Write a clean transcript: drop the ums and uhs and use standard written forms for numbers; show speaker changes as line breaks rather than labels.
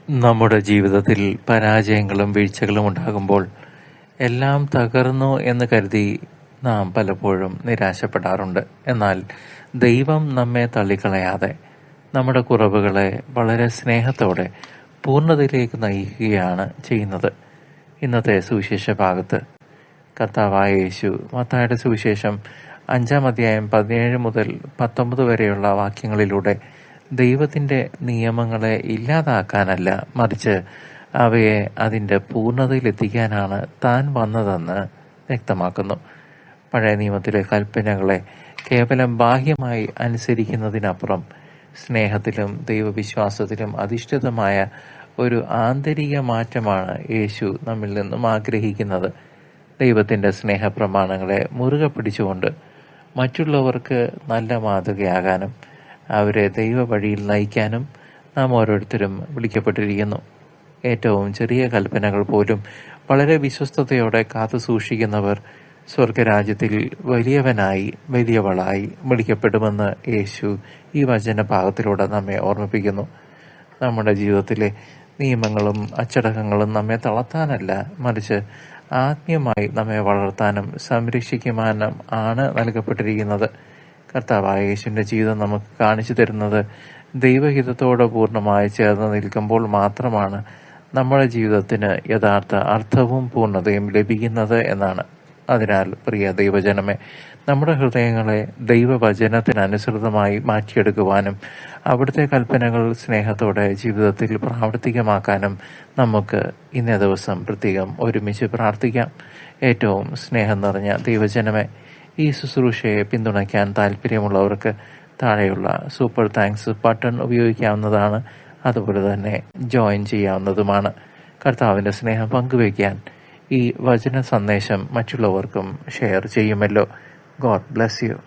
നമ്മുടെ ജീവിതത്തിൽ പരാജയങ്ങളും വീഴ്ചകളും ഉണ്ടാകുമ്പോൾ എല്ലാം തകർന്നു എന്ന് കരുതി നാം പലപ്പോഴും നിരാശപ്പെടാറുണ്ട്. എന്നാൽ ദൈവം നമ്മെ തള്ളിക്കളയാതെ നമ്മുടെ കുറവുകളെ വളരെ സ്നേഹത്തോടെ പൂർണ്ണതയിലേക്ക് നയിക്കുകയാണ് ചെയ്യുന്നത്. ഇന്നത്തെ സുവിശേഷ ഭാഗത്ത് കർത്താവായ യേശു മത്തായിയുടെ സുവിശേഷം 5-ാം അധ്യായം 17 മുതൽ 19 വരെയുള്ള വാക്യങ്ങളിലൂടെ ദൈവത്തിൻ്റെ നിയമങ്ങളെ ഇല്ലാതാക്കാനല്ല, മറിച്ച് അവയെ അതിൻ്റെ പൂർണ്ണതയിലെത്തിക്കാനാണ് താൻ വന്നതെന്ന് വ്യക്തമാക്കുന്നു. പഴയ നിയമത്തിലെ കൽപ്പനകളെ കേവലം ബാഹ്യമായി അനുസരിക്കുന്നതിനപ്പുറം സ്നേഹത്തിലും ദൈവവിശ്വാസത്തിലും അധിഷ്ഠിതമായ ഒരു ആന്തരിക മാറ്റമാണ് യേശു നമ്മിൽ നിന്നും ആഗ്രഹിക്കുന്നത്. ദൈവത്തിൻ്റെ സ്നേഹപ്രമാണങ്ങളെ മുറുകെ പിടിച്ചുകൊണ്ട് മറ്റുള്ളവർക്ക് നല്ല മാതൃകയാകാനും അവരെ ദൈവ വഴിയിൽ നയിക്കാനും നാം ഓരോരുത്തരും വിളിക്കപ്പെട്ടിരിക്കുന്നു. ഏറ്റവും ചെറിയ കൽപ്പനകൾ പോലും വളരെ വിശ്വസ്തയോടെ കാത്തു സൂക്ഷിക്കുന്നവർ സ്വർഗരാജ്യത്തിൽ വലിയവനായി വലിയവളായി വിളിക്കപ്പെടുമെന്ന് യേശു ഈ വചനഭാഗത്തിലൂടെ നമ്മെ ഓർമ്മിപ്പിക്കുന്നു. നമ്മുടെ ജീവിതത്തിലെ നിയമങ്ങളും അച്ചടക്കങ്ങളും നമ്മെ തളർത്താനല്ല, മറിച്ച് ആത്മീയമായി നമ്മെ വളർത്താനും സംരക്ഷിക്കുവാനും ആണ് നൽകപ്പെട്ടിരിക്കുന്നത്. കർത്താവായ യേശുവിൻ്റെ ജീവിതം നമുക്ക് കാണിച്ചു തരുന്നത് ദൈവഹിതത്തോട് പൂർണ്ണമായി ചേർന്ന് നിൽക്കുമ്പോൾ മാത്രമാണ് നമ്മുടെ ജീവിതത്തിന് യഥാർത്ഥ അർത്ഥവും പൂർണ്ണതയും ലഭിക്കുന്നത് എന്നാണ്. അതിനാൽ പ്രിയ ദൈവജനമേ, നമ്മുടെ ഹൃദയങ്ങളെ ദൈവവചനത്തിനനുസൃതമായി മാറ്റിയെടുക്കുവാനും അവിടുത്തെ കൽപ്പനകൾ സ്നേഹത്തോടെ ജീവിതത്തിൽ പ്രാവർത്തികമാക്കാനും നമുക്ക് ഇന്നേ ദിവസം പ്രത്യേകം ഒരുമിച്ച് പ്രാർത്ഥിക്കാം. ഏറ്റവും സ്നേഹം നിറഞ്ഞ ദൈവജനമേ, ഈ ശുശ്രൂഷയെ പിന്തുണയ്ക്കാൻ താല്പര്യമുള്ളവർക്ക് താഴെയുള്ള സൂപ്പർ താങ്ക്സ് ബട്ടൺ ഉപയോഗിക്കാവുന്നതാണ്. അതുപോലെ തന്നെ ജോയിൻ ചെയ്യാവുന്നതുമാണ്. കർത്താവിൻ്റെ സ്നേഹം പങ്കുവയ്ക്കാൻ ഈ വചന സന്ദേശം മറ്റുള്ളവർക്കും ഷെയർ ചെയ്യുമല്ലോ. God bless you.